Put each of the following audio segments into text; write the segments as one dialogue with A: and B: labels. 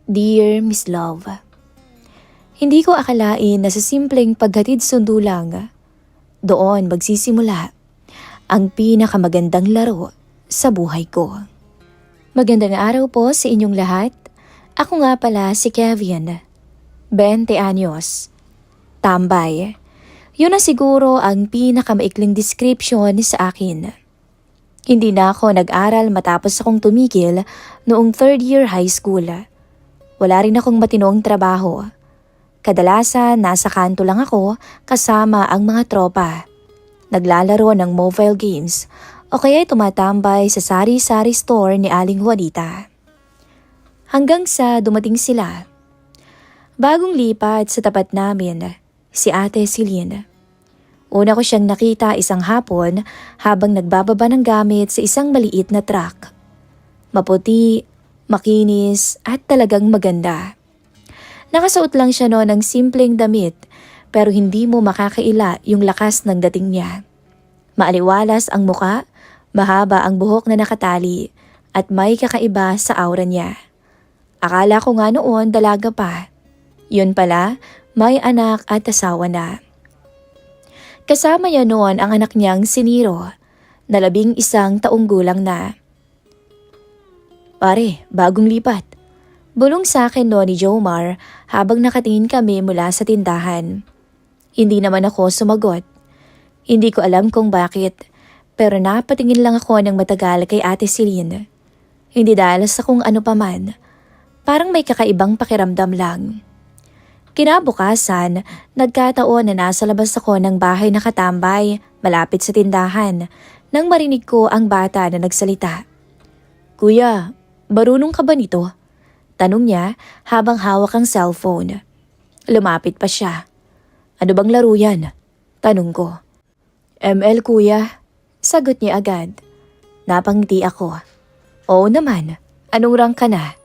A: Dear Miss Love, hindi ko akalain na sa simpleng paghatid sundo lang, doon magsisimula ang pinakamagandang laro sa buhay ko. Magandang araw po sa inyong lahat. Ako nga pala si Kevin, 20 anyos. Tambay. Yun na siguro ang pinakamaikling description sa akin. Hindi na ako nag-aral matapos akong tumigil noong 3rd year high school. Wala rin akong matinong trabaho. Kadalasan nasa kanto lang ako kasama ang mga tropa. Naglalaro ng mobile games o kaya tumatambay sa sari-sari store ni Aling Juanita. Hanggang sa dumating sila. Bagong lipat sa tapat namin, si Ate Celine. Una ko siyang nakita isang hapon habang nagbababa ng gamit sa isang maliit na truck. Maputi, makinis at talagang maganda. Nakasuot lang siya noon ng simpleng damit pero hindi mo makakaila yung lakas ng dating niya. Maaliwalas ang muka, mahaba ang buhok na nakatali at may kakaiba sa aura niya. Akala ko nga noon dalaga pa. Yun pala, may anak at asawa na. Kasama niya noon ang anak niyang si Nero, na 11 taong gulang na. Pare, bagong lipat. Bulong sa akin noon ni Jomar habang nakatingin kami mula sa tindahan. Hindi naman ako sumagot. Hindi ko alam kung bakit, pero napatingin lang ako ng matagal kay Ate Celine. Hindi dahil sa kung ano paman, parang may kakaibang pakiramdam lang. Kinabukasan, nagkataon na nasa labas ako ng bahay nakatambay malapit sa tindahan nang marinig ko ang bata na nagsalita. Kuya, marunong ka ba nito? Tanong niya habang hawak ang cellphone. Lumapit pa siya. Ano bang laro yan? Tanong ko. ML kuya, sagot niya agad. Napangiti ako. Oo naman, anong rank ka na?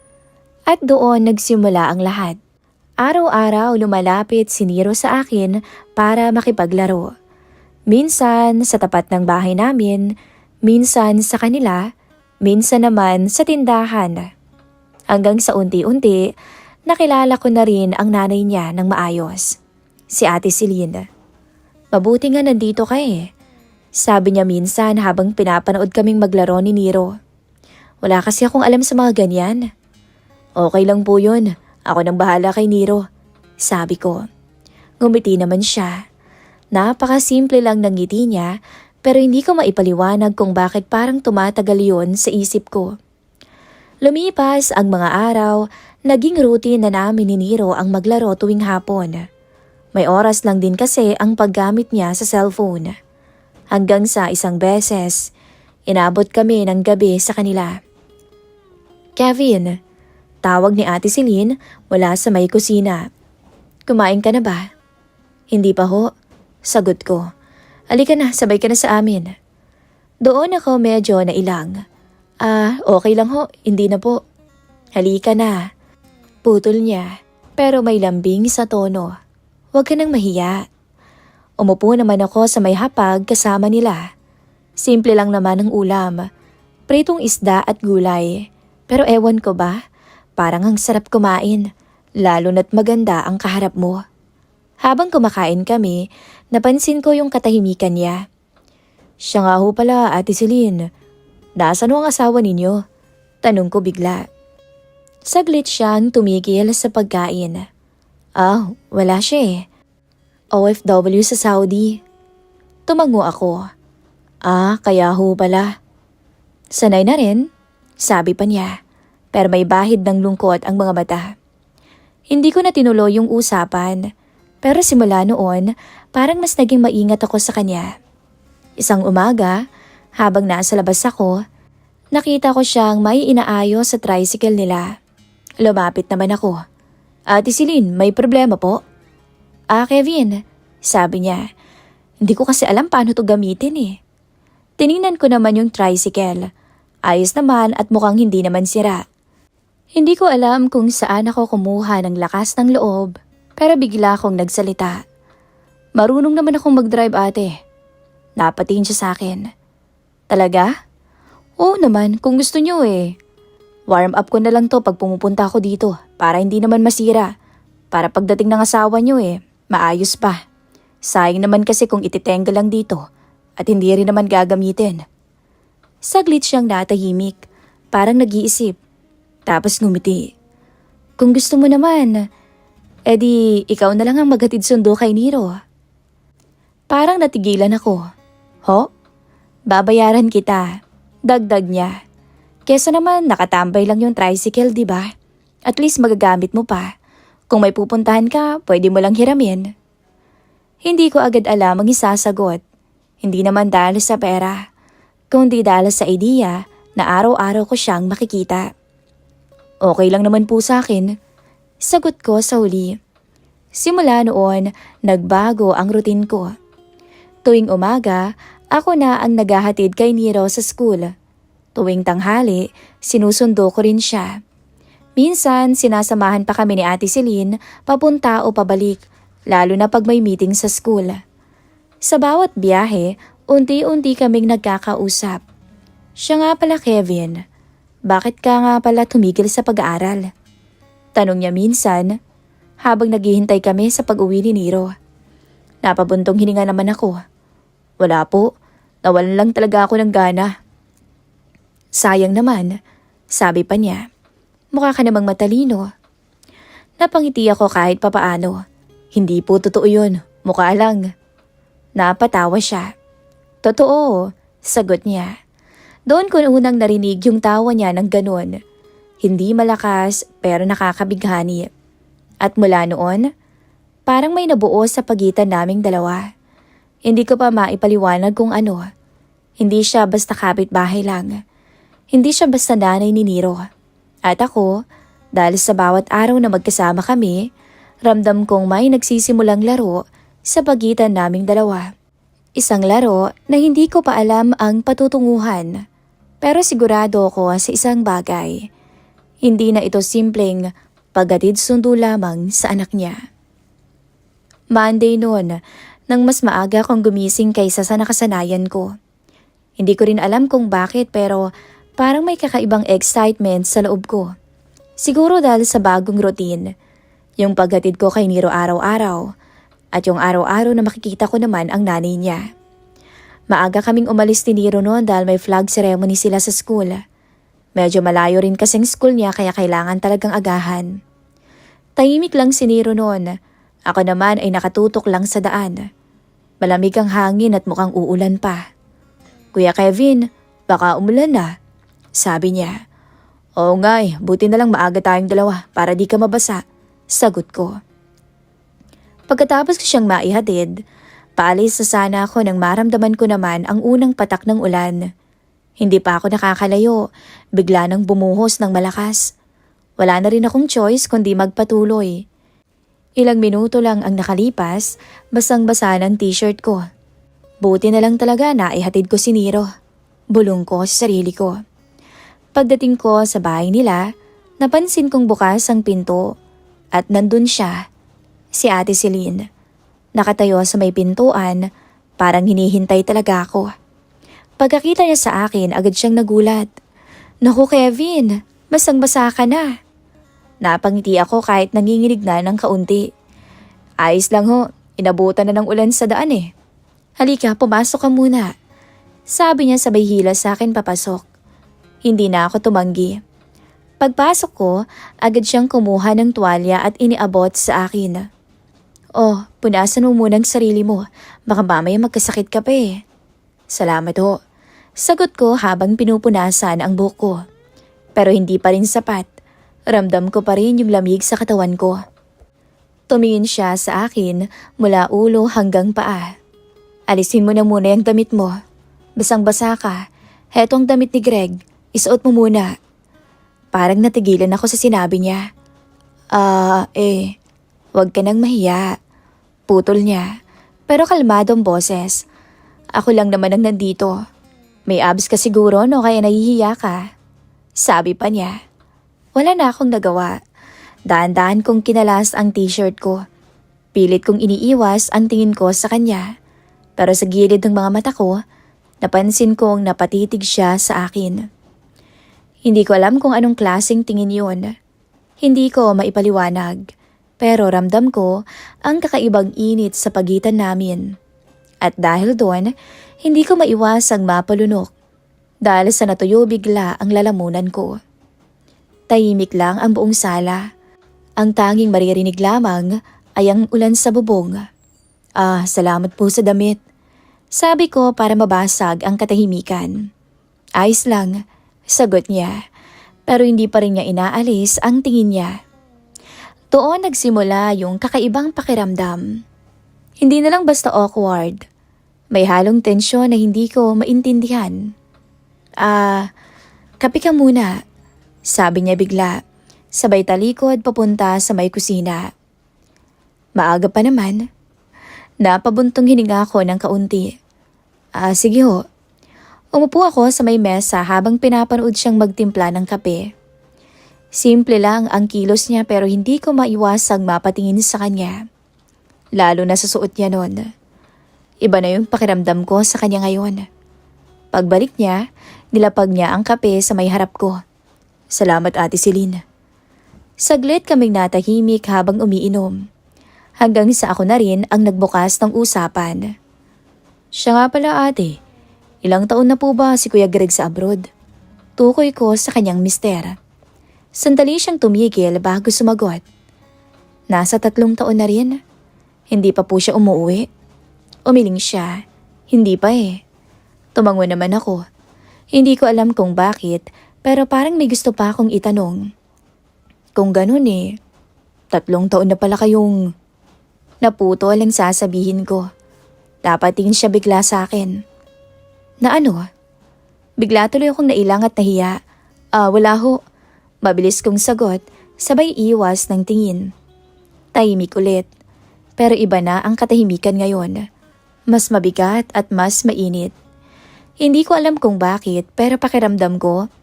A: At doon nagsimula ang lahat. Araw-araw lumalapit si Nero sa akin para makipaglaro. Minsan sa tapat ng bahay namin, minsan sa kanila, minsan naman sa tindahan. Hanggang sa unti-unti, nakilala ko na rin ang nanay niya ng maayos, si Ate Celine. Mabuti nga nandito ka eh, sabi niya minsan habang pinapanood kaming maglaro ni Nero. Wala kasi akong alam sa mga ganyan. Okay lang po yun. Ako nang bahala kay Nero, sabi ko. Ngumiti naman siya. Napakasimple lang ng ngiti niya pero hindi ko maipaliwanag kung bakit parang tumatagal yun sa isip ko. Lumipas ang mga araw, naging routine na namin ni Nero ang maglaro tuwing hapon. May oras lang din kasi ang paggamit niya sa cellphone. Hanggang sa isang beses, inabot kami ng gabi sa kanila. Kevin, tawag ni Ate Celine wala sa may kusina. Kumain ka na ba? Hindi pa ho, sagot ko. Halika na, sabay ka na sa amin. Doon ako medyo nailang. Okay lang ho, hindi na po. Halika na. Putol niya, pero may lambing sa tono. Huwag ka nang mahiya. Umupo naman ako sa may hapag kasama nila. Simple lang naman ang ulam. Pritong isda at gulay. Pero ewan ko ba? Parang ang sarap kumain, lalo na't maganda ang kaharap mo. Habang kumakain kami, napansin ko yung katahimikan niya. Siya nga ho pala, Ate Celine. Nasaan ho ang asawa ninyo? Tanong ko bigla. Saglit siyang tumigil sa pagkain. Wala siya eh. OFW sa Saudi. Tumango ako. Kaya ho pala. Sanay na rin, sabi pa niya. Pero may bahid ng lungkot ang mga mata. Hindi ko na tinuloy yung usapan, pero simula noon, parang mas naging maingat ako sa kanya. Isang umaga, habang nasa labas ako, nakita ko siyang may inaayos sa tricycle nila. Lumapit naman ako. Ate Celine, may problema po? Kevin, sabi niya. Hindi ko kasi alam paano to gamitin eh. Tiningnan ko naman yung tricycle. Ayos naman at mukhang hindi naman sira. Hindi ko alam kung saan ako kumuha ng lakas ng loob, pero bigla akong nagsalita. Marunong naman akong mag-drive ate. Napatingin siya sa akin. Talaga? Oo naman, kung gusto niyo eh. Warm up ko na lang to pag pumupunta ako dito para hindi naman masira. Para pagdating ng asawa niyo maayos pa. Sayang naman kasi kung ititenga lang dito at hindi rin naman gagamitin. Saglit siyang natahimik, parang nag-iisip. Tapos ngumiti. Kung gusto mo naman, edi ikaw na lang ang maghatid sundo kay Nero. Parang natigilan ako. Ho? Babayaran kita. Dagdag niya. Kesa naman nakatambay lang yung tricycle, di ba? At least magagamit mo pa. Kung may pupuntahan ka, pwede mo lang hiramin. Hindi ko agad alam ang isasagot. Hindi naman dahil sa pera, kundi dahil sa idea na araw-araw ko siyang makikita. Okay lang naman po sa akin. Sagot ko sa huli. Simula noon, nagbago ang routine ko. Tuwing umaga, ako na ang naghahatid kay Nero sa school. Tuwing tanghali, sinusundo ko rin siya. Minsan, sinasamahan pa kami ni Ate Celine papunta o pabalik, lalo na pag may meeting sa school. Sa bawat biyahe, unti-unti kaming nagkakausap. Siya nga pala, Kevin. Bakit ka nga pala tumigil sa pag-aaral? Tanong niya minsan, habang naghihintay kami sa pag-uwi ni Nero. Napabuntong hininga naman ako. Wala po, nawalan lang talaga ako ng gana. Sayang naman, sabi pa niya. Mukha ka namang matalino. Napangiti ako kahit papaano. Hindi po totoo yun, mukha lang. Napatawa siya. Totoo, sagot niya. Doon ko unang narinig yung tawa niya ng ganun. Hindi malakas pero nakakabighani. At mula noon, parang may nabuo sa pagitan naming dalawa. Hindi ko pa maipaliwanag kung ano. Hindi siya basta kapitbahay lang. Hindi siya basta nanay ni Nero. At ako, dahil sa bawat araw na magkasama kami, ramdam kong may nagsisimulang laro sa pagitan naming dalawa. Isang laro na hindi ko pa alam ang patutunguhan. Pero sigurado ako sa isang bagay. Hindi na ito simpleng paghatid sundo lamang sa anak niya. Monday noon, nang mas maaga akong gumising kaysa sa nakasanayan ko. Hindi ko rin alam kung bakit pero parang may kakaibang excitement sa loob ko. Siguro dahil sa bagong routine. Yung paghatid ko kay Nero araw-araw. At yung araw-araw na makikita ko naman ang nanay niya. Maaga kaming umalis ni Nero noon dahil may flag ceremony sila sa school. Medyo malayo rin kasing school niya kaya kailangan talagang agahan. Tahimik lang si Nero noon. Ako naman ay nakatutok lang sa daan. Malamig ang hangin at mukhang uulan pa. Kuya Kevin, baka umulan na. Sabi niya. Oo nga buti na lang maaga tayong dalawa para di ka mabasa. Sagot ko. Pagkatapos ko siyang maihatid, paalis na sana ako nang maramdaman ko naman ang unang patak ng ulan. Hindi pa ako nakakalayo, bigla nang bumuhos ng malakas. Wala na rin akong choice kundi magpatuloy. Ilang minuto lang ang nakalipas, basang-basa ng t-shirt ko. Buti na lang talaga na ihatid ko si Nero. Bulong ko sa sarili ko. Pagdating ko sa bahay nila, napansin kong bukas ang pinto at nandun siya, si Ate Celine. Nakatayo sa may pintuan, parang hinihintay talaga ako. Pagkakita niya sa akin, agad siyang nagulat. Naku Kevin, basang-basa ka na. Napangiti ako kahit nanginginig na ng kaunti. Ayos lang ho, inabutan na ng ulan sa daan Halika, pumasok ka muna. Sabi niya sabay hila sa akin papasok. Hindi na ako tumanggi. Pagpasok ko, agad siyang kumuha ng tuwalya at iniabot sa akin. Oh, punasan mo muna ang sarili mo. Baka mamaya magkasakit ka pa Salamat ho. Sagot ko habang pinupunasan ang buhok ko. Pero hindi pa rin sapat. Ramdam ko pa rin yung lamig sa katawan ko. Tumingin siya sa akin mula ulo hanggang paa. Alisin mo na muna yung damit mo. Basang-basa ka. Heto ang damit ni Greg. Isuot mo muna. Parang natigilan ako sa sinabi niya. Huwag ka nang mahiya. Putol niya. Pero kalmadong boses. Ako lang naman ang nandito. May abs ka siguro no kaya nahihiya ka. Sabi pa niya. Wala na akong nagawa. Daan-daan kong kinalas ang t-shirt ko. Pilit kong iniiwas ang tingin ko sa kanya. Pero sa gilid ng mga mata ko, napansin kong napatitig siya sa akin. Hindi ko alam kung anong klaseng tingin yun. Hindi ko maipaliwanag, pero ramdam ko ang kakaibang init sa pagitan namin. At dahil doon, hindi ko maiwasang mapalunok dahil sa natuyo bigla ang lalamunan ko. Tahimik lang ang buong sala. Ang tanging maririnig lamang ay ang ulan sa bubong. Salamat po sa damit. Sabi ko para mabasag ang katahimikan. Ayos lang, sagot niya. Pero hindi pa rin niya inaalis ang tingin niya. Doon nagsimula yung kakaibang pakiramdam. Hindi na lang basta awkward. May halong tensyon na hindi ko maintindihan. Kape ka muna, sabi niya bigla. Sabay talikod papunta sa may kusina. Maaga pa naman. Napabuntong hininga ko ng kaunti. Sige ho. Umupo ako sa may mesa habang pinapanood siyang magtimpla ng kape. Simple lang ang kilos niya pero hindi ko maiwasang mapatingin sa kanya. Lalo na sa suot niya noon. Iba na yung pakiramdam ko sa kanya ngayon. Pagbalik niya, nilapag niya ang kape sa may harap ko. Salamat Ate Celine. Saglit kaming natahimik habang umiinom. Hanggang sa ako na rin ang nagbukas ng usapan. Siya nga pala ate, ilang taon na po ba si Kuya Greg sa abroad? Tukoy ko sa kanyang mister. Sandali siyang tumigil bago sumagot. Nasa 3 taon na rin. Hindi pa po siya umuwi. Umiling siya. Hindi pa eh. Tumango naman ako. Hindi ko alam kung bakit pero parang may gusto pa akong itanong. Kung ganun 3 taon na pala kayong... Naputol ang sasabihin ko. Napatingin siya bigla sa akin. Na ano? Bigla tuloy akong nailang at nahiya. Wala ho. Mabilis kong sagot, sabay iwas ng tingin. Tahimik ulit. Pero iba na ang katahimikan ngayon. Mas mabigat at mas mainit. Hindi ko alam kung bakit pero pakiramdam ko,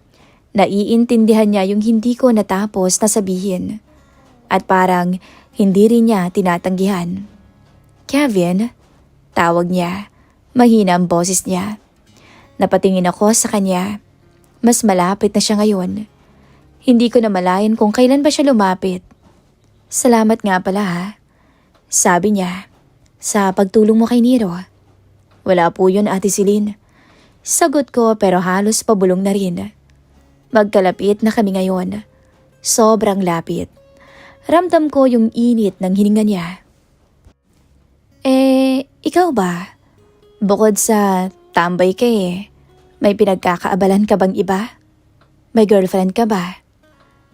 A: naiintindihan niya yung hindi ko natapos na sabihin. At parang hindi rin niya tinatanggihan. Kevin, tawag niya. Mahina ang boses niya. Napatingin ako sa kanya. Mas malapit na siya ngayon. Hindi ko na malayan kung kailan ba siya lumapit. Salamat nga pala ha. Sabi niya, sa pagtulong mo kay Nero. Wala po yun Ate Celine. Sagot ko pero halos pabulong na rin. Magkalapit na kami ngayon. Sobrang lapit. Ramdam ko yung init ng hininga niya. Ikaw ba? Bukod sa tambay ka may pinagkakaabalan ka bang iba? May girlfriend ka ba?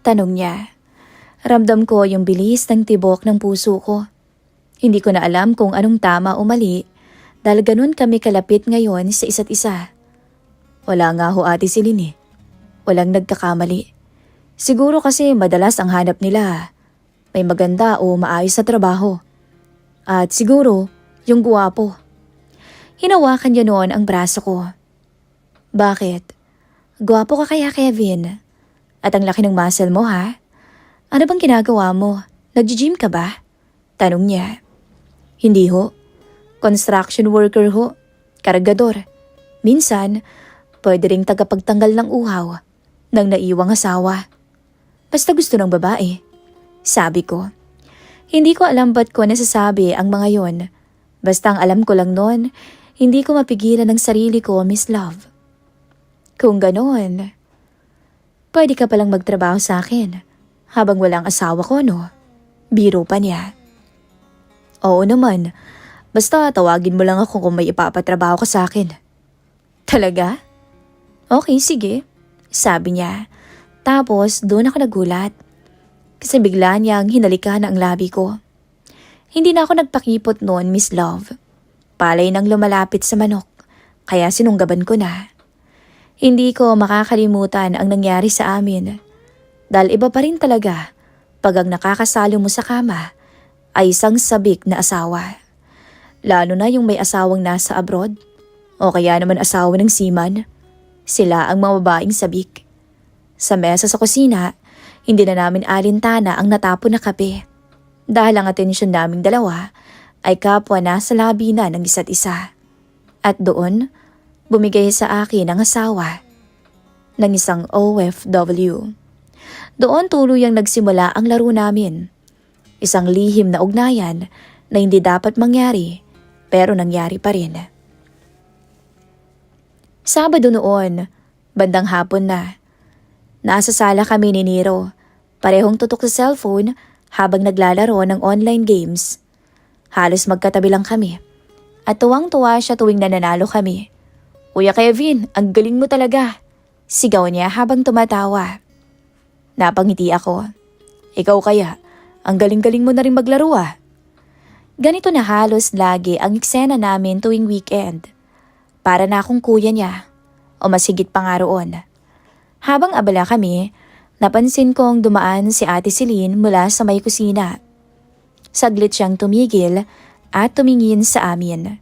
A: Tanong niya. Ramdam ko yung bilis ng tibok ng puso ko. Hindi ko na alam kung anong tama o mali dahil ganun kami kalapit ngayon sa isa't isa. Wala nga ho Ate Celine. Walang nagkakamali. Siguro kasi madalas ang hanap nila may maganda o maayos na trabaho. At siguro, yung guwapo. Hinawakan niya noon ang braso ko. Bakit? Guwapo ka kaya Kevin? At ang laki ng muscle mo ha? Ano bang ginagawa mo? Nag-gym ka ba? Tanong niya. Hindi ho. Construction worker ho. Kargador. Minsan, pwede ring tagapagtanggal ng uhaw ng naiwang asawa. Basta gusto ng babae. Sabi ko. Hindi ko alam ba't ko nasasabi ang mga yon. Basta ang alam ko lang noon, hindi ko mapigilan ang sarili ko, Miss Love. Kung ganoon, pwede ka palang magtrabaho sa akin habang walang asawa ko, no? Biro pa niya. Oo naman, basta tawagin mo lang ako kung may ipapatrabaho ka sa akin. Talaga? Okay, sige, sabi niya. Tapos doon ako nagulat. Kasi bigla niyang hinalikan ang labi ko. Hindi na ako nagpakipot noon, Miss Love. Palay nang lumalapit sa manok, kaya sinunggaban ko na. Hindi ko makakalimutan ang nangyari sa amin. Dahil iba pa rin talaga pag ang nakakasalo mo sa kama ay isang sabik na asawa. Lalo na yung may asawang nasa abroad o kaya naman asawa ng seaman. Sila ang mga babaeng sabik. Sa mesa sa kusina, hindi na namin alintana ang natapon na kape. Dahil ang atensyon naming dalawa ay kapwa na sa labi na ng isa't isa. At doon, bumigay sa akin ang asawa. ng isang OFW. Doon tuluyang nagsimula ang laro namin. Isang lihim na ugnayan na hindi dapat mangyari pero nangyari pa rin. Sabado noon, bandang hapon na. Nasa sala kami ni Nero, parehong tutok sa cellphone habang naglalaro ng online games. Halos magkatabi lang kami at tuwang-tuwa siya tuwing nananalo kami. "Kuya Kevin, ang galing mo talaga!" Sigaw niya habang tumatawa. Napangiti ako. "Ikaw kaya, ang galing-galing mo na rin maglaro ah." Ganito na halos lagi ang eksena namin tuwing weekend. Para na akong kuya niya, o mas higit pa nga roon. Habang abala kami, napansin kong dumaan si Ate Celine mula sa may kusina. Saglit siyang tumigil at tumingin sa amin.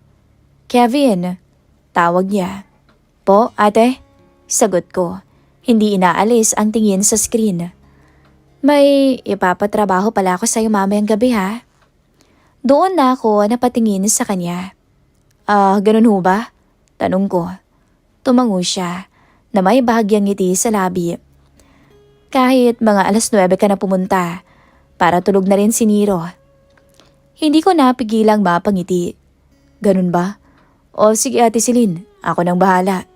A: "Kevin," tawag niya. "Po, ate?" Sagot ko, hindi inaalis ang tingin sa screen. "May ipapatrabaho pala ako sa'yo mamayang gabi ha?" Doon na ako napatingin sa kanya. Ganun ho ba?" Tanong ko. Tumango siya na may bahagyang ngiti sa labi. "Kahit mga 9:00 ka na pumunta, para tulog na rin si Nero." Hindi ko napigilang mapangiti. "Ganun ba? O sige Ate Celine, ako nang bahala."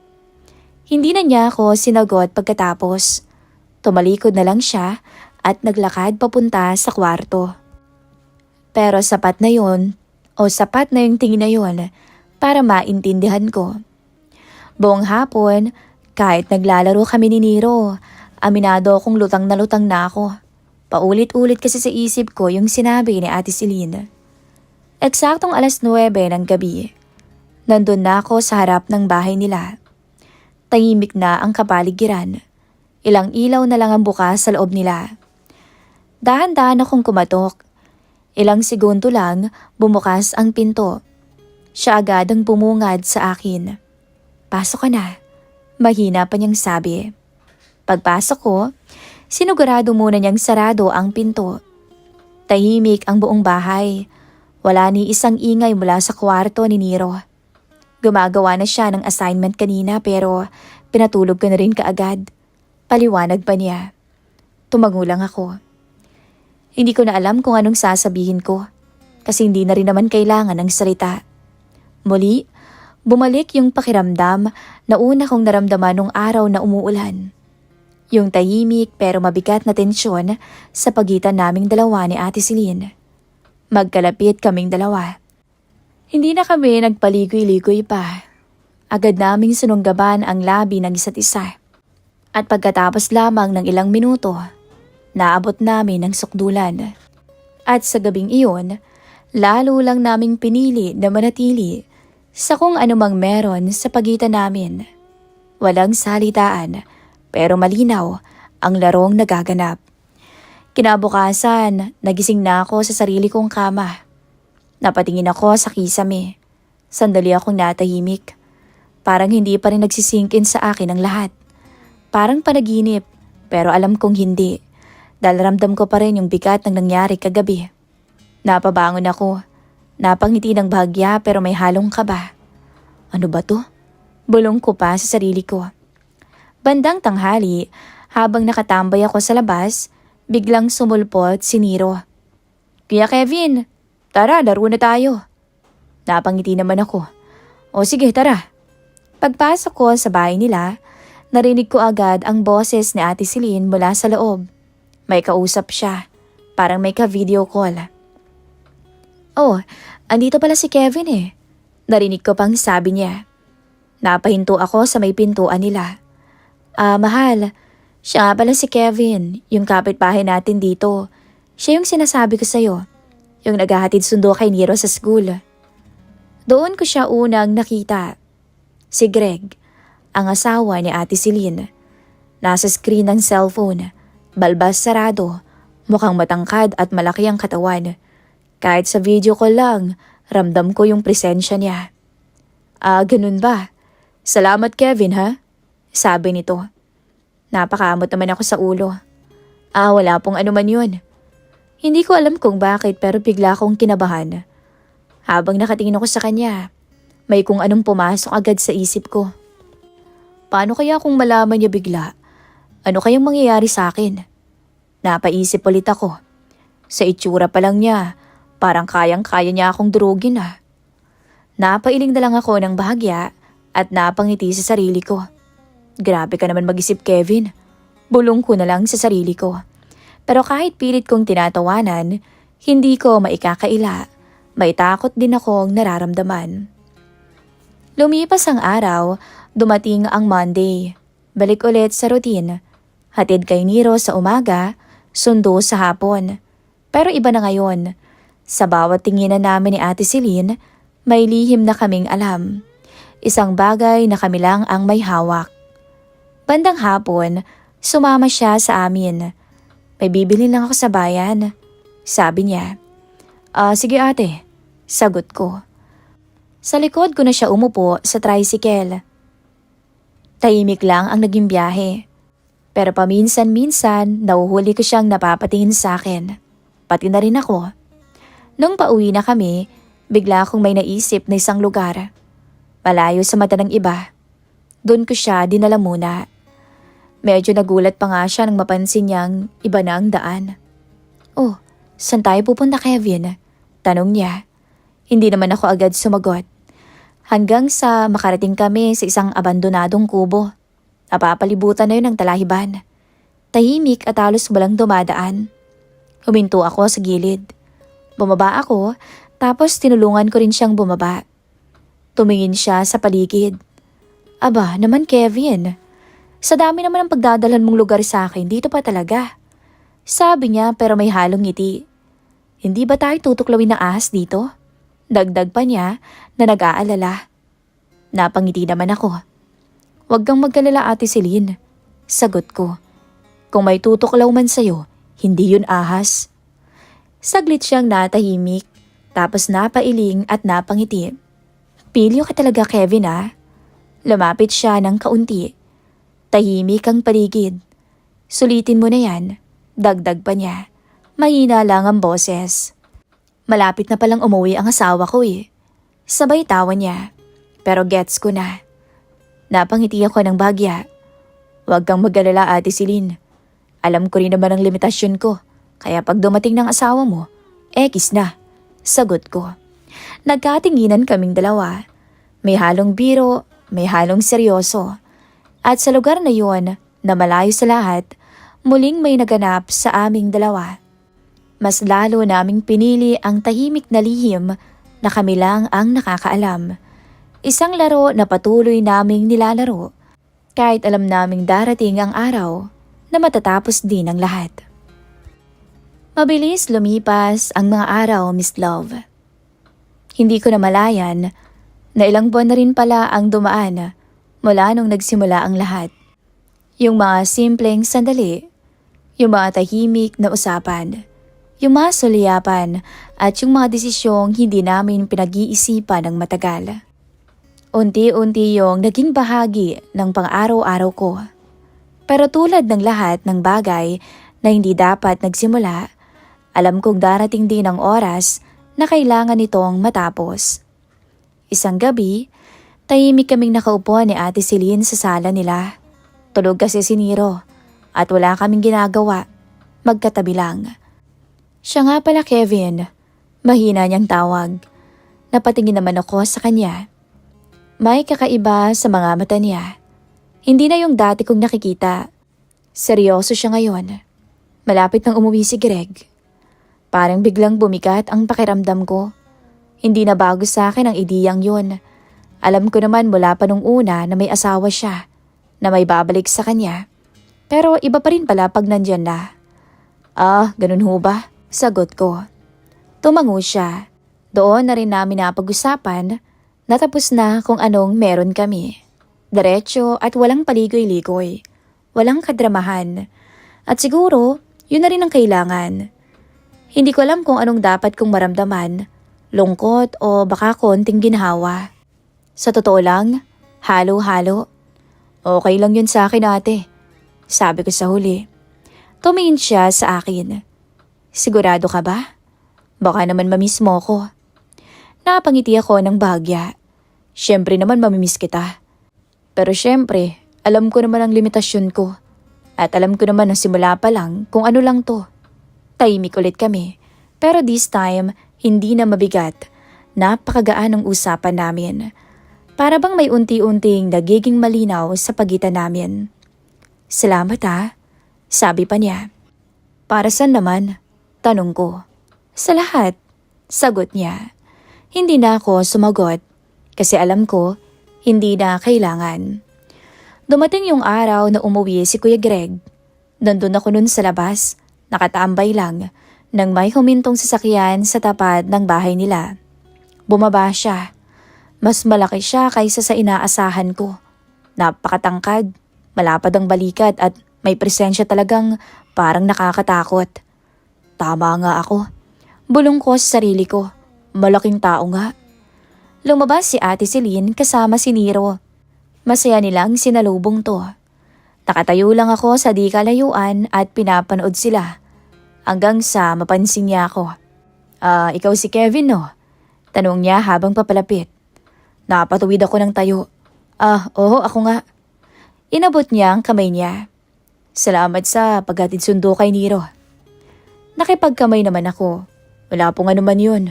A: Hindi na niya ako sinagot pagkatapos. Tumalikod na lang siya at naglakad papunta sa kwarto. Pero sapat na yung tingin na yun para maintindihan ko. Buong hapon, kahit naglalaro kami ni Nero, aminado akong lutang na ako. Paulit-ulit kasi sa isip ko yung sinabi ni Ate Celine. Eksaktong 9:00 ng gabi. Nandun na ako sa harap ng bahay nila. Tahimik na ang kapaligiran. Ilang ilaw na lang ang bukas sa loob nila. Dahan-dahan akong kumatok. Ilang segundo lang bumukas ang pinto. Siya agad ang bumungad sa akin. "Pasok ka na," mahina pa niyang sabi. Pagpasok ko, sinigurado muna niyang sarado ang pinto. Tahimik ang buong bahay. Wala ni isang ingay mula sa kwarto ni Nero. Gumagawa na siya ng assignment kanina pero pinatulog ko na rin kaagad. Paliwanag pa niya. Tumango lang ako. Hindi ko na alam kung anong sasabihin ko kasi hindi na rin naman kailangan ng salita. Muli, bumalik yung pakiramdam na una kong naramdaman nung araw na umuulan. Yung tahimik pero mabigat na tensyon sa pagitan naming dalawa ni Ate Celine. Magkalapit kaming dalawa. Hindi na kami nagpaligoy-ligoy pa. Agad naming sinunggaban ang labi ng isa't isa. At pagkatapos lamang ng ilang minuto, naabot namin ang sukdulan. At sa gabing iyon, lalo lang naming pinili na manatili sa kung anumang meron sa pagitan namin. Walang salitaan pero malinaw ang larong nagaganap. Kinabukasan, nagising na ako sa sarili kong kama. Napatingin ako sa kisame. Sandali akong natahimik. Parang hindi pa rin nagsisinkin sa akin ang lahat. Parang panaginip pero alam kong hindi. Dahil ramdam ko pa rin yung bigat ng nangyari kagabi. Napabangon ako. Napangiti ng bahagya pero may halong kaba. Ano ba to? Bulong ko pa sa sarili ko. Bandang tanghali, habang nakatambay ako sa labas, biglang sumulpot si Nero. "Kuya Kevin, tara laro na tayo." Napangiti naman ako. "O sige tara." Pagpasok ko sa bahay nila, narinig ko agad ang boses ni Ate Celine mula sa loob. May kausap siya, parang may ka-video call. "Oh, andito pala si Kevin eh." Narinig ko pang sabi niya. Napahinto ako sa may pintuan nila. Mahal, siya nga pala si Kevin, yung kapitbahay natin dito. Siya yung sinasabi ko sa'yo, yung naghahatid sundo kay Nero sa school." Doon ko siya unang nakita. Si Greg, ang asawa ni Ate Celine. Nasa screen ng cellphone, balbas sarado, mukhang matangkad at malaki ang katawan. Kahit sa video call lang, ramdam ko yung presensya niya. Ganun ba? Salamat Kevin ha? Sabi nito. Napakamot naman ako sa ulo. Wala pong anuman yun. Hindi ko alam kung bakit pero bigla akong kinabahan. Habang nakatingin ako sa kanya, may kung anong pumasok agad sa isip ko. Paano kaya kung malaman niya bigla? Ano kayang mangyayari sa akin? Napaisip ulit ako. Sa itsura pa lang niya, parang kayang-kaya niya akong durugin ah. Napailing na lang ako ng bahagya at napangiti sa sarili ko. Grabe ka naman mag-isip, Kevin. Bulong ko na lang sa sarili ko. Pero kahit pilit kong tinatawanan, hindi ko maikakaila. May takot din akong nararamdaman. Lumipas ang araw, dumating ang Monday. Balik ulit sa routine. Hatid kay Nero sa umaga, sundo sa hapon. Pero iba na ngayon. Sa bawat tinginan namin ni Ate Celine, may lihim na kaming alam. Isang bagay na kami lang ang may hawak. Bandang hapon, sumama siya sa amin. May bibili lang ako sa bayan. Sabi niya. Sige ate. Sagot ko. Sa likod ko na siya umupo sa tricycle. Tahimik lang ang naging biyahe. Pero paminsan-minsan, nahuhuli ko siyang napapatingin sa akin. Pati na rin ako. Nung pauwi na kami, bigla akong may naisip na isang lugar. Malayo sa mata ng iba. Doon ko siya dinala muna. Medyo nagulat pa nga siya nang mapansin niyang iba na ang daan. Oh, saan tayo pupunta, Kevin? Tanong niya. Hindi naman ako agad sumagot. Hanggang sa makarating kami sa isang abandonadong kubo. Napapalibutan na yun ng talahiban. Tahimik at halos walang dumadaan. Huminto ako sa gilid. Bumaba ako, tapos tinulungan ko rin siyang bumaba. Tumingin siya sa paligid. Aba, naman Kevin. Sa dami naman ang pagdadalhan mong lugar sa akin, dito pa talaga. Sabi niya pero may halong ngiti. Hindi ba tayo tutuklawin ng ahas dito? Dagdag pa niya na nag-aalala. Napangiti naman ako. Huwag kang magkalala Ate Celine. Sagot ko. Kung may tutuklaw man sa'yo, hindi yun ahas. Saglit siyang natahimik, tapos napailing at napangiti. Pilyo ka talaga Kevin ah. Lumapit siya ng kaunti. Tahimik ang paligid. Sulitin mo na yan. Dagdag pa niya. Mahina lang ang boses. Malapit na palang umuwi ang asawa ko eh. Sabay tawa niya. Pero gets ko na. Napangiti ako ng bagya. Huwag kang mag-alala Ate Celine. Alam ko rin naman ang limitasyon ko. Kaya pag dumating ng asawa mo, ekis na. Sagot ko. Nagkatinginan kaming dalawa. May halong biro, may halong seryoso. At sa lugar na yon, na malayo sa lahat, muling may naganap sa aming dalawa. Mas lalo naming pinili ang tahimik na lihim na kami lang ang nakakaalam. Isang laro na patuloy naming nilalaro kahit alam naming darating ang araw na matatapos din ang lahat. Mabilis lumipas ang mga araw, Miss Love. Hindi ko namalayan na ilang buwan na rin pala ang dumaan mula nung nagsimula ang lahat. Yung mga simpleng sandali, yung mga tahimik na usapan, yung mga sulyapan at yung mga desisyong hindi namin pinag-iisipan ng matagal. Unti-unti yung naging bahagi ng pang-araw-araw ko. Pero tulad ng lahat ng bagay na hindi dapat nagsimula, alam kong darating din ang oras na kailangan itong matapos. Isang gabi, tahimik kaming nakaupo ni Ate Celine sa sala nila. Tulog kasi si Nero at wala kaming ginagawa. Magkatabi lang. Siya nga pala Kevin. Mahina niyang tawag. Napatingin naman ako sa kanya. May kakaiba sa mga mata niya. Hindi na yung dati kong nakikita. Seryoso siya ngayon. Malapit nang umuwi si Greg. Parang biglang bumigat ang pakiramdam ko. Hindi na bago sa akin ang ideyang yun. Alam ko naman mula pa nung una na may asawa siya, na may babalik sa kanya. Pero iba pa rin pala pag nandyan na. Ganun ho ba? Sagot ko. Tumango siya. Doon na rin namin napag-usapan. Natapos na kung anong meron kami. Diretso at walang paligoy-ligoy. Walang kadramahan. At siguro, yun na rin ang kailangan. Hindi ko alam kung anong dapat kong maramdaman. Lungkot o baka konting ginhawa. Sa totoo lang, halo-halo. Okay lang yun sa akin ate. Sabi ko sa huli. Tumingin siya sa akin. Sigurado ka ba? Baka naman mamiss mo ko. Napangiti ako ng bahagya. Siyempre naman mamimiss kita. Pero siyempre, Alam ko naman ang limitasyon ko. At alam ko naman na simula pa lang kung ano lang to. Tahimik ulit kami. Pero this time, hindi na mabigat. Napakagaan ang usapan namin. Para bang may unti-unting nagiging malinaw sa pagitan namin. Salamat ha, sabi pa niya. Para saan naman? Tanong ko. Sa lahat, sagot niya. Hindi na ako sumagot kasi alam ko hindi na kailangan. Dumating yung araw na umuwi si Kuya Greg. Nandun ako nun sa labas, nakatambay lang, nang may humintong sasakyan sa tapat ng bahay nila. Bumaba siya. Mas malaki siya kaysa sa inaasahan ko. Napakatangkad, malapad ang balikat at may presensya talagang parang nakakatakot. Tama nga ako. Bulong ko sa sarili ko. Malaking tao nga. Lumabas si Ate Celine kasama si Nero. Masaya nilang sinalubong to. Nakatayo lang ako sa di kalayuan at pinapanood sila. Hanggang sa mapansin niya ako. Ikaw si Kevin no? Tanong niya habang papalapit. Napatuwid ako ng tayo. Oo, ako nga. Inabot niya ang kamay niya. Salamat sa paghatid sundo kay Nero. Nakipagkamay naman ako. Wala pong anuman yun.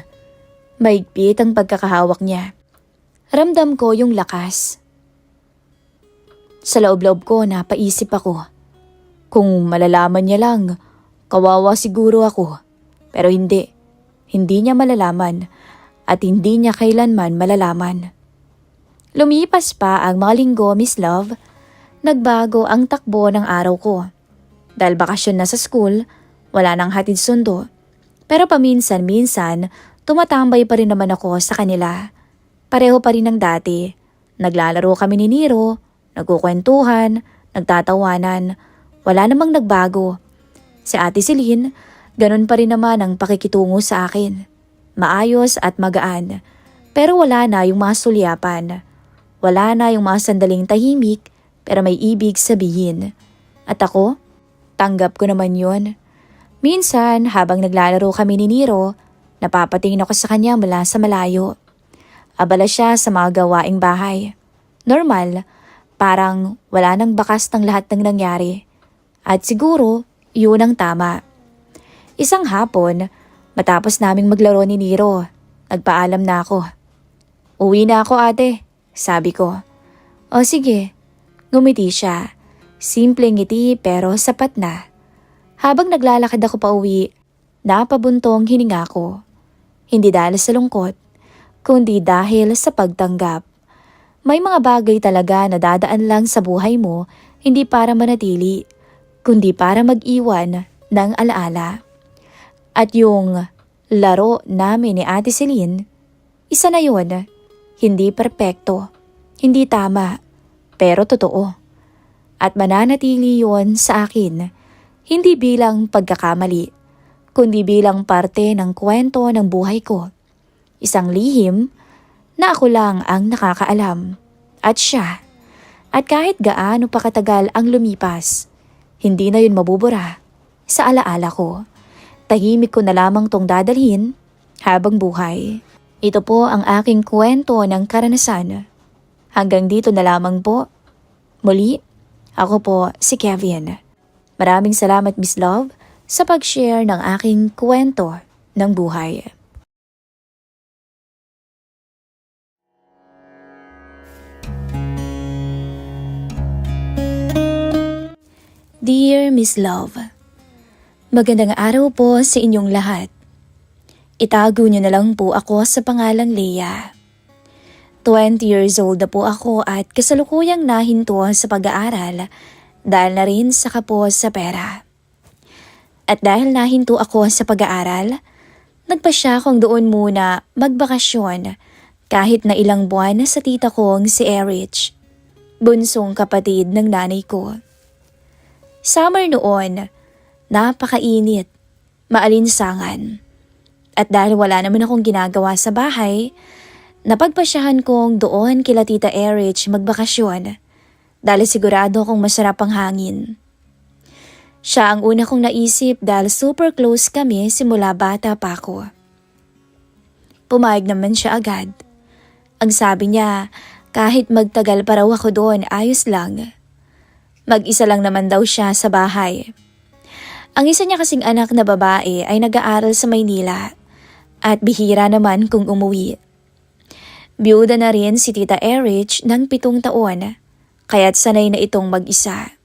A: Maigpit ang pagkakahawak niya. Ramdam ko yung lakas. Sa loob-loob ko napaisip ako. Kung malalaman niya lang, kawawa siguro ako. Pero hindi. Hindi niya malalaman at hindi niya kailanman malalaman. Lumipas pa ang mga linggo, Miss Love. Nagbago ang takbo ng araw ko. Dahil bakasyon na sa school, wala nang hatid sundo. Pero paminsan-minsan, tumatambay pa rin naman ako sa kanila. Pareho pa rin ng dati. Naglalaro kami ni Nero, nagkukwentuhan, nagtatawanan. Wala namang nagbago. Si Ate Celine, ganun pa rin naman ang pakikitungo sa akin. Maayos at magaan. Pero wala na yung mga sulyapan. Wala na yung mga sandaling tahimik pero may ibig sabihin. At ako, tanggap ko naman yun. Minsan habang naglalaro kami ni Nero, napapatingin ako sa kanya mula sa malayo. Abala siya sa mga gawaing bahay. Normal, parang wala nang bakas ng lahat ng nangyari. At siguro, yun ang tama. Isang hapon, matapos naming maglaro ni Nero, nagpaalam na ako. Uwi na ako ate, sabi ko. O sige, ngumiti siya. Simple ngiti pero sapat na. Habang naglalakad ako pa uwi, napabuntong hininga ko. Hindi dahil sa lungkot, kundi dahil sa pagtanggap. May mga bagay talaga na dadaan lang sa buhay mo, hindi para manatili, kundi para mag-iwan ng alaala. At yung laro namin ni Ate Celine, isa na yun. Hindi perpekto, hindi tama, pero totoo. At mananatili yun sa akin, hindi bilang pagkakamali, kundi bilang parte ng kwento ng buhay ko. Isang lihim na ako lang ang nakakaalam. At siya. At kahit gaano pa katagal ang lumipas, hindi na yun mabubura sa alaala ko. Tahimik ko na lamang tong dadalhin habang buhay. Ito po ang aking kwento ng karanasan. Hanggang dito na lamang po. Muli, ako po si Kevin. Maraming salamat Miss Love sa pag-share ng aking kwento ng buhay. Dear Miss Love, magandang araw po sa inyong lahat. Itago niyo na lang po ako sa pangalang Leia. 20 years old na po ako at kasalukuyang nahinto sa pag-aaral dahil na rin sa kapos sa pera. At dahil nahinto ako sa pag-aaral, nagpasya akong doon muna magbakasyon kahit na ilang buwan sa tita kong si Erich, bunsong kapatid ng nanay ko. Summer noon, napakainit, maalinsangan. At dahil wala naman akong ginagawa sa bahay, napagpasyahan kong doon kila Tita Erich magbakasyon dahil sigurado akong masarap ang hangin. Siya ang una kong naisip dahil super close kami simula bata pa ako. Pumayag naman siya agad. Ang sabi niya, kahit magtagal pa raw ako doon, ayos lang. Mag-isa lang naman daw siya sa bahay. Ang isa niya kasing anak na babae ay nag-aaral sa Maynila at bihira naman kung umuwi. Biyuda na rin si Tita Erich ng 7 taon, kaya't sanay na itong mag-isa.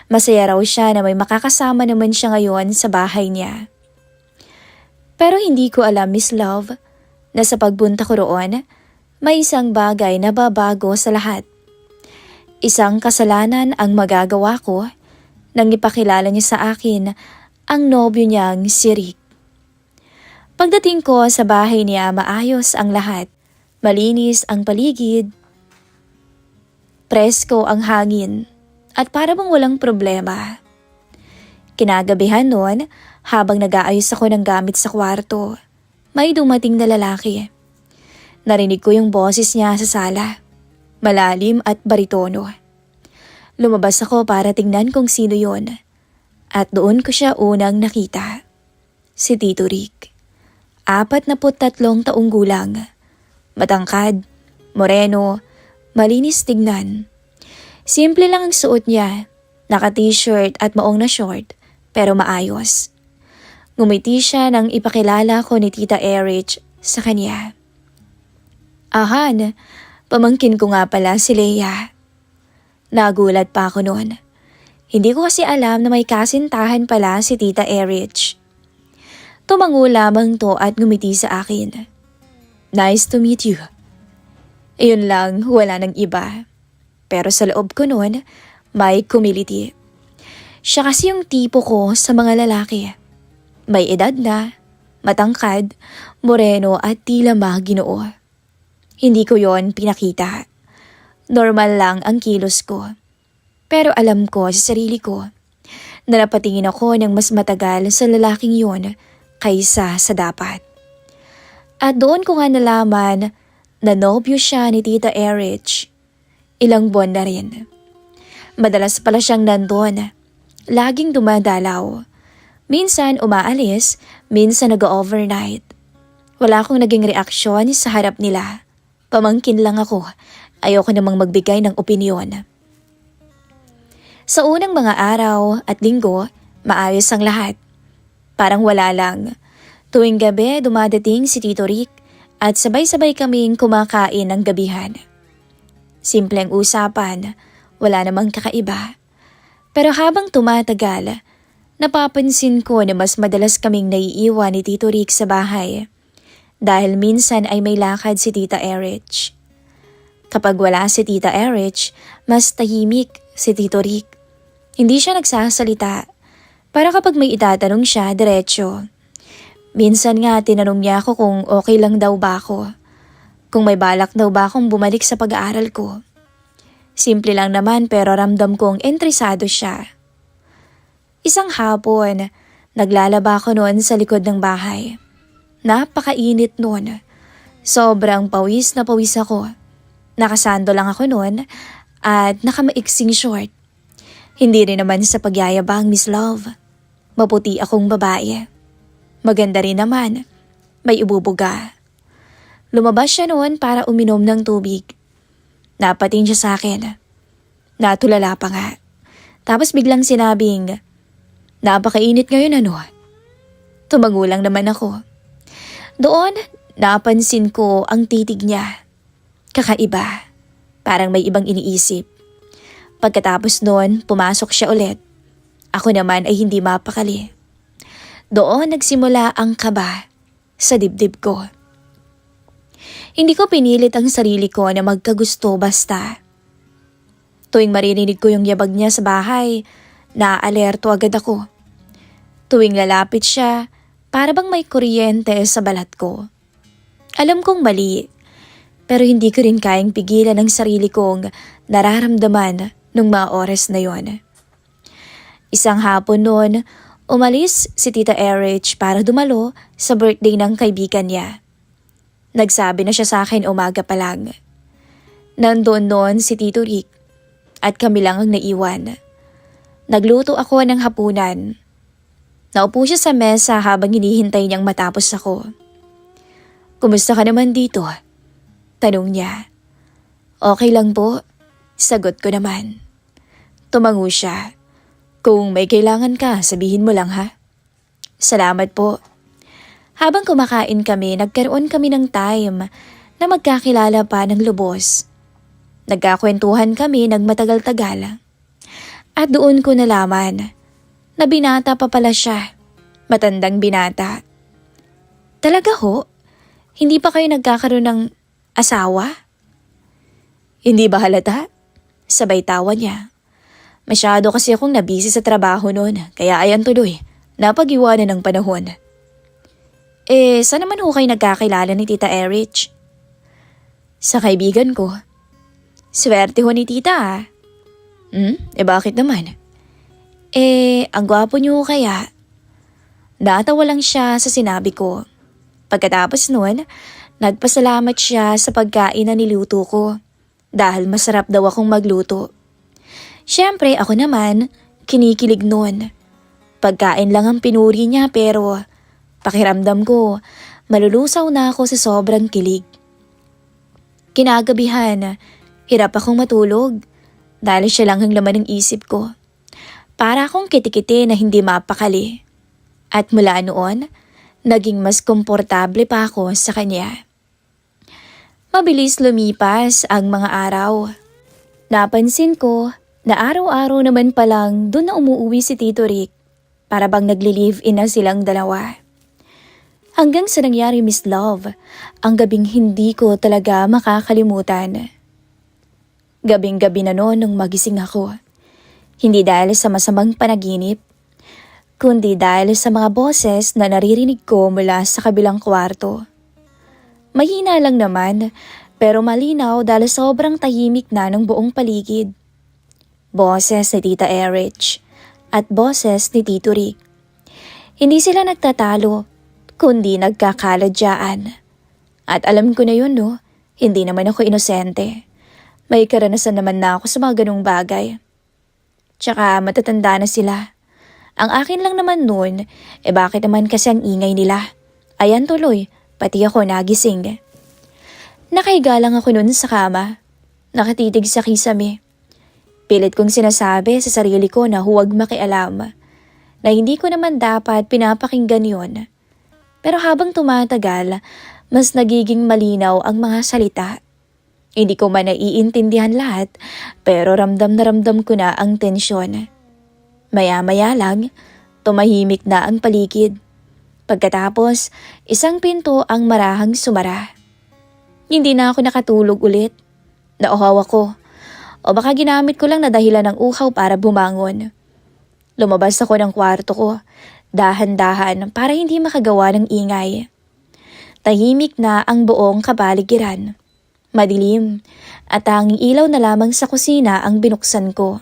A: Masaya raw siya na may makakasama naman siya ngayon sa bahay niya. Pero hindi ko alam, Miss Love, na sa pagpunta ko roon, may isang bagay na babago sa lahat. Isang kasalanan ang magagawa ko nang ipakilala niya sa akin ang nobyo niyang si Rick. Pagdating ko sa bahay niya, maayos ang lahat. Malinis ang paligid, presko ang hangin, at para bang walang problema. Kinagabihan noon, habang nag-aayos ako ng gamit sa kwarto, may dumating na lalaki. Narinig ko yung boses niya sa sala, malalim at baritono. Lumabas ako para tingnan kung sino yon, at doon ko siya unang nakita. Si Tito Rick, 43 taong gulang. Matangkad, moreno, malinis tignan. Simple lang ang suot niya, naka-t-shirt at maong na short, pero maayos. Ngumiti siya nang ipakilala ko ni Tita Erich sa kanya. Ahan, pamangkin ko nga pala si Leia. Nagulat pa ako noon. Hindi ko kasi alam na may kasintahan pala si Tita Erich. Tumango lamang to at ngumiti sa akin. Nice to meet you. Iyon lang, wala nang iba. Pero sa loob ko noon, may kumiliti. Siya kasi yung tipo ko sa mga lalaki. May edad na, matangkad, moreno at tila maginoo. Hindi ko yon pinakita. Normal lang ang kilos ko. Pero alam ko sa sarili ko na napatingin ako ng mas matagal sa lalaking yon kaysa sa dapat. At doon ko nga nalaman na nobyo siya ni Tita Erich. Ilang buwan na rin. Madalas pala siyang nandun. Laging dumadalaw. Minsan umaalis, minsan nag-overnight. Wala akong naging reaksyon sa harap nila. Pamangkin lang ako. Ayoko namang magbigay ng opinyon. Sa unang mga araw at linggo, maayos ang lahat. Parang wala lang. Tuwing gabi dumadating si Tito Rick at sabay-sabay kaming kumakain ng gabihan. Simpleng usapan, wala namang kakaiba. Pero habang tumatagal, napapansin ko na mas madalas kaming naiiwan ni Tito Rick sa bahay dahil minsan ay may lakad si Tita Erich. Kapag wala si Tita Erich, mas tahimik si Tito Rick. Hindi siya nagsasalita, para kapag may itatanong siya, diretso. Minsan nga tinanong niya ako kung okay lang daw ba ako. Kung may balak daw ba akong bumalik sa pag-aaral ko. Simple lang naman pero ramdam kong interesado siya. Isang hapon, naglalaba ako noon sa likod ng bahay. Napakainit noon. Sobrang pawis na pawis ako. Nakasando lang ako noon at nakamaiksing short. Hindi rin naman sa pagyayabang, Miss Love. Maputi akong babae. Maganda rin naman. May ibubuga. Lumabas siya noon para uminom ng tubig. Napating siya sa akin. Natulala pa nga. Tapos biglang sinabing, napakainit ngayon ano? Tumango lang naman ako. Doon, napansin ko ang titig niya. Kakaiba. Parang may ibang iniisip. Pagkatapos noon, pumasok siya ulit. Ako naman ay hindi mapakali. Doon nagsimula ang kaba sa dibdib ko. Hindi ko pinilit ang sarili ko na magkagusto basta. Tuwing maririnig ko yung yabag niya sa bahay, naaalerto agad ako. Tuwing lalapit siya, para bang may kuryente sa balat ko. Alam kong mali, pero hindi ko rin kayang pigilan ang sarili kong nararamdaman nung mga oras na yon. Isang hapon noon, umalis si Tita Erich para dumalo sa birthday ng kaibigan niya. Nagsabi na siya sa akin umaga pa lang. Nandoon noon si Tito Rick at kami lang ang naiwan. Nagluto ako ng hapunan. Naupo siya sa mesa habang hinihintay niyang matapos ako. Kumusta ka naman dito? Tanong niya. Okay lang po, sagot ko naman. Tumango siya. Kung may kailangan ka, sabihin mo lang ha. Salamat po. Habang kumakain kami, nagkaroon kami ng time na magkakilala pa ng lubos. Nagkakwentuhan kami ng matagal-tagal. At doon ko nalaman na binata pa pala siya. Matandang binata. Talaga ho? Hindi pa kayo nagkakaroon ng asawa? Hindi ba halata? Sabay tawa niya. Masyado kasi akong nabisi sa trabaho noon, kaya ayan tuloy, napag-iwanan ng panahon. Saan naman ho kayo nagkakilala ni Tita Erich? Sa kaibigan ko. Swerte ho ni Tita ah. Bakit naman? Ang gwapo niyo kaya? Natawa lang siya sa sinabi ko. Pagkatapos nun, nagpasalamat siya sa pagkain na niluto ko dahil masarap daw akong magluto. Siyempre ako naman, kinikilig nun. Pagkain lang ang pinuri niya pero pakiramdam ko, malulusaw na ako sa sobrang kilig. Kinagabihan, hirap akong matulog dahil siya lang ang laman ng isip ko. Para akong kitikiti na hindi mapakali. At mula noon, naging mas komportable pa ako sa kanya. Mabilis lumipas ang mga araw. Napansin ko na araw-araw naman palang doon na umuuwi si Tito Rick para bang nagli-live-in na silang dalawa. Hanggang sa nangyari Miss Love, ang gabing hindi ko talaga makakalimutan. Gabing-gabi na noon nung magising ako. Hindi dahil sa masamang panaginip, kundi dahil sa mga boses na naririnig ko mula sa kabilang kwarto. Mahina lang naman, pero malinaw dahil sobrang tahimik na ng buong paligid. Boses ni Tita Erich at boses ni Tito Rick. Hindi sila nagtatalo, kundi nagkakaladyaan. At alam ko na yun no, hindi naman ako inosente. May karanasan naman na ako sa mga ganong bagay. Tsaka matatanda na sila. Ang akin lang naman nun, bakit naman kasi ang ingay nila? Ayan tuloy, pati ako nagising. Nakahiga lang ako nun sa kama. Nakatitig sa kisame. Pilit kong sinasabi sa sarili ko na huwag makialam. Na hindi ko naman dapat pinapakinggan yun. Pero habang tumatagal, mas nagiging malinaw ang mga salita. Hindi ko man naiintindihan lahat, pero ramdam na ramdam ko na ang tensyon. Maya-maya lang, tumahimik na ang paligid. Pagkatapos, isang pinto ang marahang sumara. Hindi na ako nakatulog ulit. Nauhaw ako. O baka ginamit ko lang na dahilan ng uhaw para bumangon. Lumabas ako ng kwarto ko, dahan-dahan para hindi makagawa ng ingay. Tahimik na ang buong kapaligiran. Madilim at tanging ilaw na lamang sa kusina ang binuksan ko.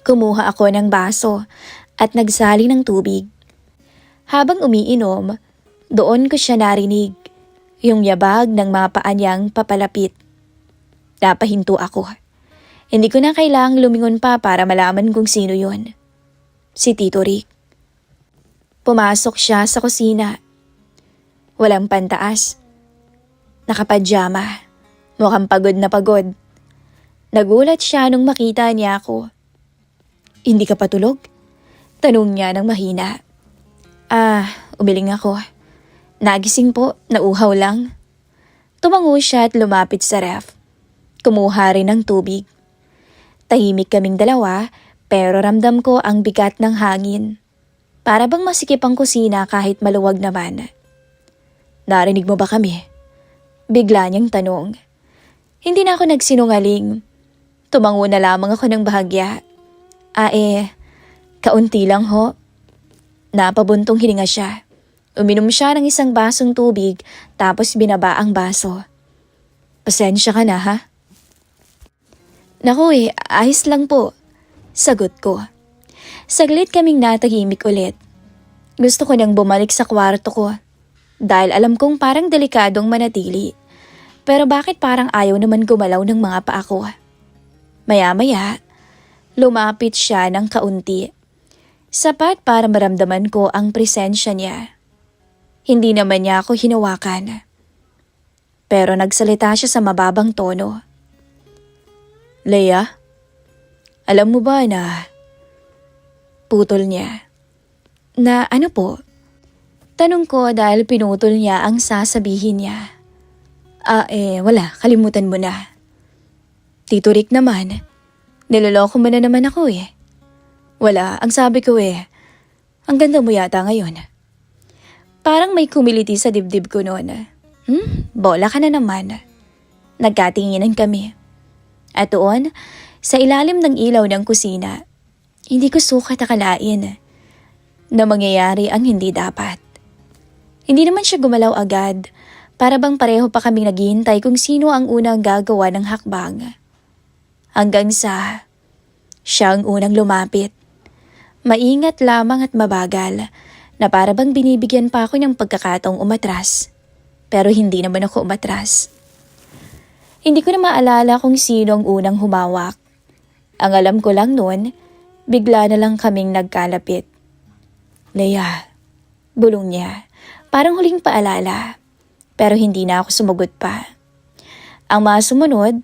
A: Kumuha ako ng baso at nagsali ng tubig. Habang umiinom, doon ko siya narinig, yung yabag ng mga paa niyang papalapit. Napahinto ako. Hindi ko na kailangang lumingon pa para malaman kung sino yun. Si Tito Rick. Pumasok siya sa kusina. Walang pantaas. Nakapadyama. Mukhang pagod na pagod. Nagulat siya nung makita niya ako. Hindi ka patulog? Tanong niya ng mahina. Umiling ako. Nagising po, nauhaw lang. Tumango siya at lumapit sa ref. Kumuha rin ng tubig. Tahimik kaming dalawa pero ramdam ko ang bigat ng hangin. Para bang masikip ang kusina kahit maluwag naman. Narinig mo ba kami? Bigla niyang tanong. Hindi na ako nagsinungaling. Tumango na lamang ako ng bahagya. Kaunti lang ho. Napabuntong hininga siya. Uminom siya ng isang basong tubig tapos binaba ang baso. Pasensya ka na ha? Naku ayos lang po. Sagot ko. Saglit kaming natahimik ulit. Gusto ko nang bumalik sa kwarto ko. Dahil alam kong parang delikadong manatili. Pero bakit parang ayaw naman gumalaw ng mga paa ko? Maya-maya, lumapit siya ng kaunti. Sapat para maramdaman ko ang presensya niya. Hindi naman niya ako hinawakan. Pero nagsalita siya sa mababang tono. Leia? Alam mo ba na putol niya? Na ano po? Tanong ko dahil pinutol niya ang sasabihin niya. Wala, kalimutan mo na. Tito Rick naman, niloloko mo na naman ako eh. Wala, ang sabi ko ang ganda mo yata ngayon. Parang may kumiliti sa dibdib ko noon. Bola ka na naman. Nagkatinginan kami. At doon, sa ilalim ng ilaw ng kusina, hindi ko sukat akalain na mangyayari ang hindi dapat. Hindi naman siya gumalaw agad, para bang pareho pa kaming naghihintay kung sino ang unang gagawa ng hakbang. Hanggang sa siya ang unang lumapit. Maingat lamang at mabagal na para bang binibigyan pa ako ng pagkakataong umatras. Pero hindi naman ako umatras. Hindi ko na maalala kung sino ang unang humawak. Ang alam ko lang noon, bigla na lang kaming nagkalapit. Leia, bulong niya, parang huling paalala. Pero hindi na ako sumagot pa. Ang mga sumunod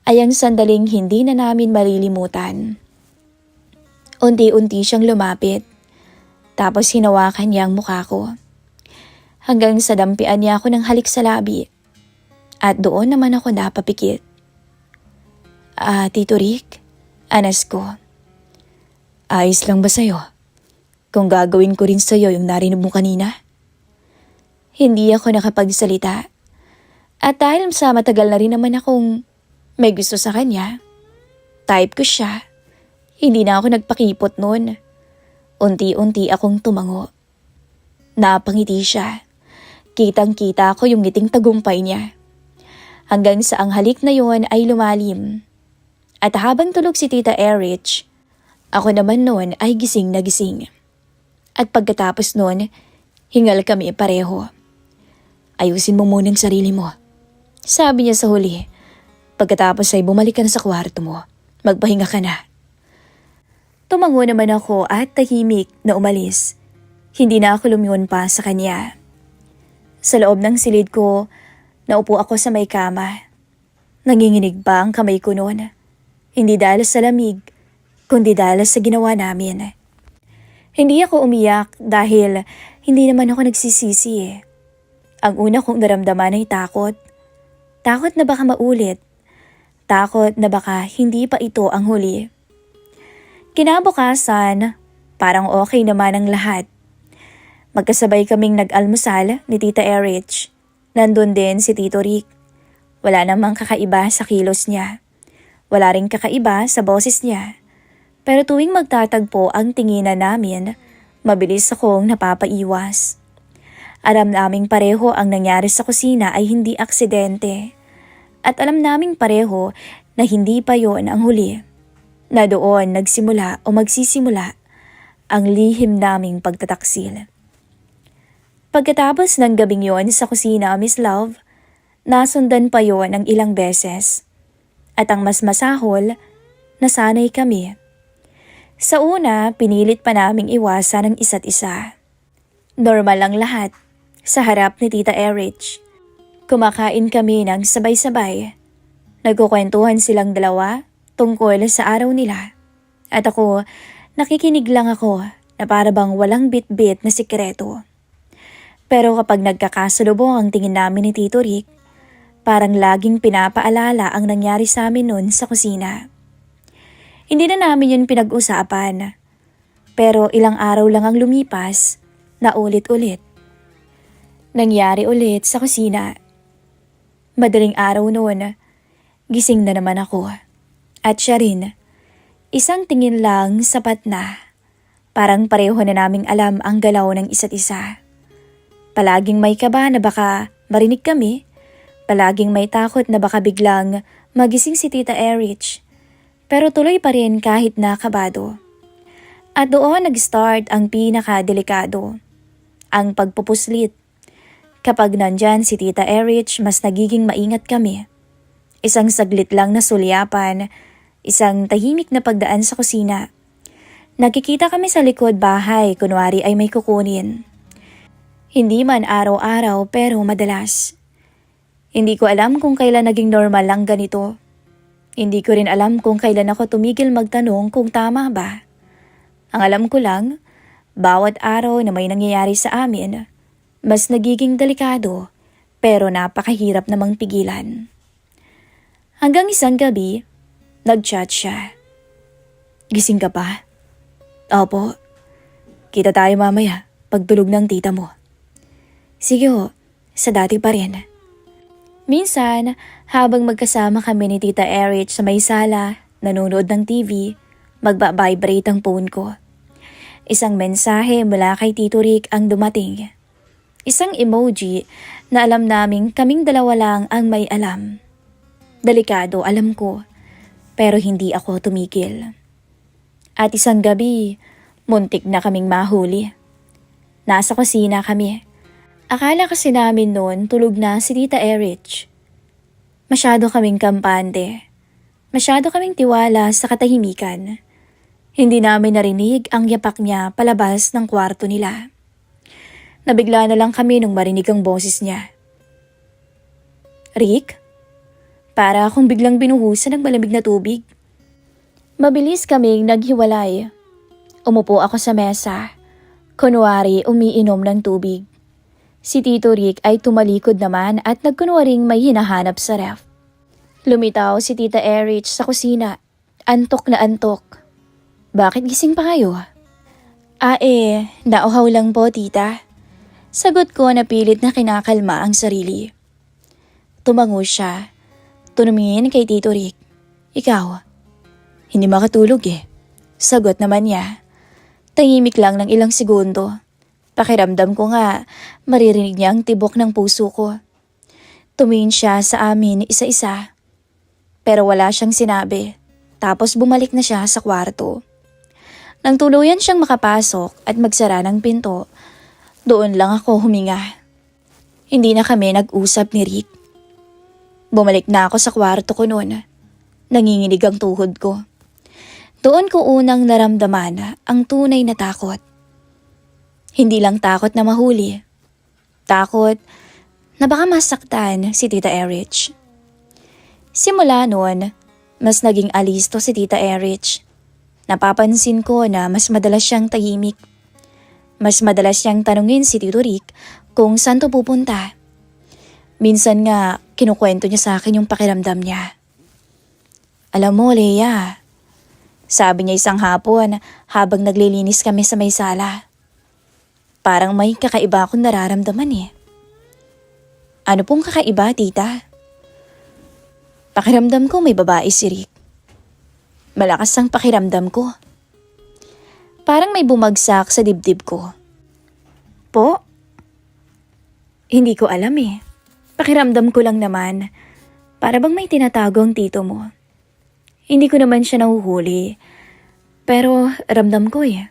A: ay ang sandaling hindi na namin malilimutan. Unti-unti siyang lumapit, tapos hinawakan niya ang mukha ko. Hanggang sa dampian niya ako ng halik sa labi. At doon naman ako napapikit. Tito Rick, anas ko. Ayos lang ba sa'yo? Kung gagawin ko rin sa'yo yung narinig mo kanina? Hindi ako nakapagsalita. At dahil sa matagal na rin naman akong may gusto sa kanya, type ko siya. Hindi na ako nagpakipot noon. Unti-unti akong tumango. Napangiti siya. Kitang-kita ko yung ngiting tagumpay niya. Hanggang sa ang halik na yon ay lumalim. At habang tulog si Tita Erich, ako naman noon ay gising na gising. At pagkatapos noon, hingal kami pareho. Ayusin mo muna ang sarili mo, sabi niya sa huli. Pagkatapos ay bumalik ka na sa kwarto mo. Magpahinga ka na. Tumango naman ako at tahimik na umalis. Hindi na ako lumingon pa sa kanya. Sa loob ng silid ko, naupo ako sa may kama. Nanginginig pa ang kamay ko noon. Hindi dahil sa lamig, kundi dahil sa ginawa namin. Hindi ako umiyak dahil hindi naman ako nagsisisi. Ang una kong naramdaman ay takot. Takot na baka maulit. Takot na baka hindi pa ito ang huli. Kinabukasan, parang okay naman ang lahat. Magkasabay kaming nag-almusal ni Tita Erich. Nandun din si Tito Rick. Wala namang kakaiba sa kilos niya. Wala ring kakaiba sa boses niya. Pero tuwing magtatagpo ang tinginan namin, mabilis akong napapaiwas. Alam naming pareho ang nangyari sa kusina ay hindi aksidente. At alam naming pareho na hindi pa yon ang huli. Na doon nagsimula o magsisimula ang lihim naming pagtataksil. Pagkatapos ng gabing yon sa kusina, Miss Love, nasundan pa yon ng ilang beses. At ang mas masahol, nasanay kami. Sa una, pinilit pa naming iwasan ang isa't isa. Normal lang lahat. Sa harap ni Tita Erich, kumakain kami ng sabay-sabay. Nagkukwentuhan silang dalawa tungkol sa araw nila. At ako, nakikinig lang ako na para bang walang bit-bit na sikreto. Pero kapag nagkakasalubong ang tingin namin ni Tito Rick, parang laging pinapaalala ang nangyari sa amin noon sa kusina. Hindi na namin yun pinag-usapan. Pero ilang araw lang ang lumipas na ulit-ulit. Nangyari ulit sa kusina. Madaling araw noon, gising na naman ako. At siya rin. Isang tingin lang sapat na. Parang pareho na naming alam ang galaw ng isa't isa. Palaging may kaba na baka marinig kami. Palaging may takot na baka biglang magising si Tita Erich. Pero tuloy pa rin kahit nakabado. At doon nag-start ang pinakadelikado. Ang pagpupuslit. Kapag nandyan si Tita Erich, mas nagiging maingat kami. Isang saglit lang na sulyapan, isang tahimik na pagdaan sa kusina. Nakikita kami sa likod bahay, kunwari ay may kukunin. Hindi man araw-araw pero madalas. Hindi ko alam kung kailan naging normal lang ganito. Hindi ko rin alam kung kailan ako tumigil magtanong kung tama ba. Ang alam ko lang, bawat araw na may nangyayari sa amin, mas nagiging delikado pero napakahirap namang pigilan. Hanggang isang gabi, nag-chat siya. Gising ka pa? Opo. Kita tayo mamaya pagtulog ng tita mo. Sige ho, sa dati pa rin. Minsan, habang magkasama kami ni Tita Erich sa may sala, nanonood ng TV, magba-vibrate ang phone ko. Isang mensahe mula kay Tito Rick ang dumating. Isang emoji na alam naming kaming dalawa lang ang may alam. Delikado, alam ko, pero hindi ako tumigil. At isang gabi, muntik na kaming mahuli. Nasa kusina kami. Akala kasi namin noon tulog na si Tita Erich. Masyado kaming kampante. Masyado kaming tiwala sa katahimikan. Hindi namin narinig ang yapak niya palabas ng kwarto nila. Nabigla na lang kami nung marinig ang boses niya. Rick? Para akong biglang binuhusan ng malamig na tubig. Mabilis kaming naghiwalay. Umupo ako sa mesa. Kunwari umiinom ng tubig. Si Tito Rick ay tumalikod naman at nagkunwaring may hinahanap sa ref. Lumitaw si Tita Erich sa kusina. Antok na antok. Bakit gising pa kayo? Nauhaw lang po tita. Sagot ko na pilit na kinakalma ang sarili. Tumango siya. Tumingin kay Tito Rick. Ikaw? Hindi makatulog eh. Sagot naman niya. Tahimik lang ng ilang segundo. Pakiramdam ko nga, maririnig niya ang tibok ng puso ko. Tumingin siya sa amin isa-isa. Pero wala siyang sinabi. Tapos bumalik na siya sa kwarto. Nang tuluyan siyang makapasok at magsara ng pinto, doon lang ako huminga. Hindi na kami nag-usap ni Rick. Bumalik na ako sa kwarto ko noon. Nanginginig ang tuhod ko. Doon ko unang naramdaman ang tunay na takot. Hindi lang takot na mahuli. Takot na baka masaktan si Tita Erich. Simula noon, mas naging alisto si Tita Erich. Napapansin ko na mas madalas siyang tahimik. Mas madalas siyang tanungin si Tito Rick kung saan to pupunta. Minsan nga, kinukwento niya sa akin yung pakiramdam niya. Alam mo, Leia, sabi niya isang hapon habang naglilinis kami sa may sala. Parang may kakaiba akong nararamdaman eh. Ano pong kakaiba, tita? Pakiramdam ko may babae si Rick. Malakas ang pakiramdam ko. Parang may bumagsak sa dibdib ko. Po? Hindi ko alam eh. Pakiramdam ko lang naman. Para bang may tinatago ang tito mo. Hindi ko naman siya nahuhuli. Pero ramdam ko eh.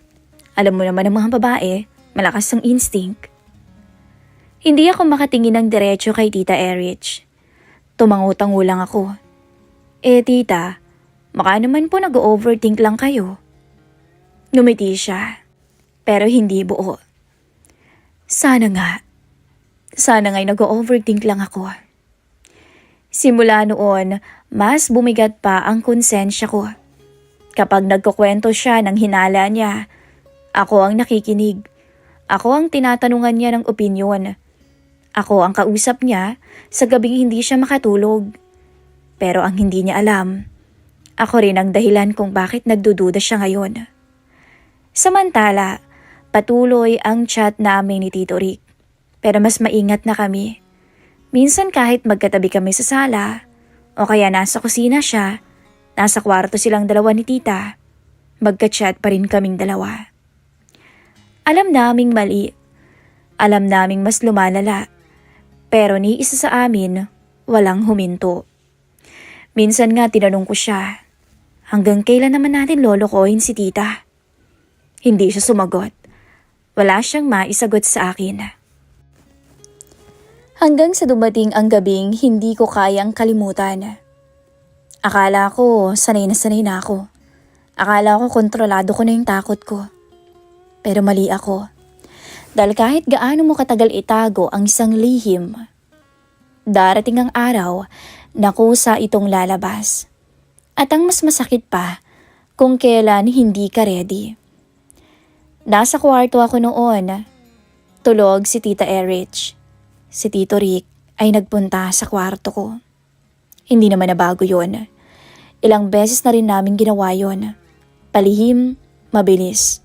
A: Alam mo naman ang mga babae, malakas ang instinct. Hindi ako makatingin ng diretso kay Tita Erich. Tumango-tango lang ako. Tita, baka naman po nag-overthink lang kayo. Ngumiti siya, pero hindi buo. Sana nga. Sana nga'y nag-overthink lang ako. Simula noon, mas bumigat pa ang konsensya ko. Kapag nagkukwento siya ng hinala niya, ako ang nakikinig. Ako ang tinatanungan niya ng opinyon. Ako ang kausap niya sa gabing hindi siya makatulog. Pero ang hindi niya alam, ako rin ang dahilan kung bakit nagdududa siya ngayon. Samantala, patuloy ang chat namin ni Tito Rick. Pero mas maingat na kami. Minsan kahit magkatabi kami sa sala, o kaya nasa kusina siya, nasa kwarto silang dalawa ni tita, magka-chat pa rin kaming dalawa. Alam naming mali. Alam naming mas lumalala. Pero ni isa sa amin, walang huminto. Minsan nga tinanong ko siya, hanggang kailan naman natin lolokohin si tita? Hindi siya sumagot. Wala siyang maisagot sa akin. Hanggang sa dumating ang gabing hindi ko kayang kalimutan. Akala ko sanay na ako. Akala ko kontrolado ko na yung takot ko. Pero mali ako. Dahil kahit gaano mo katagal itago ang isang lihim, darating ang araw na kusa itong lalabas. At ang mas masakit pa, kung kailan hindi ka ready. Nasa kwarto ako noon. Tulog si Tita Erich. Si Tito Rick ay nagpunta sa kwarto ko. Hindi naman nabago yon. Ilang beses na rin namin ginawa yon. Palihim, mabilis.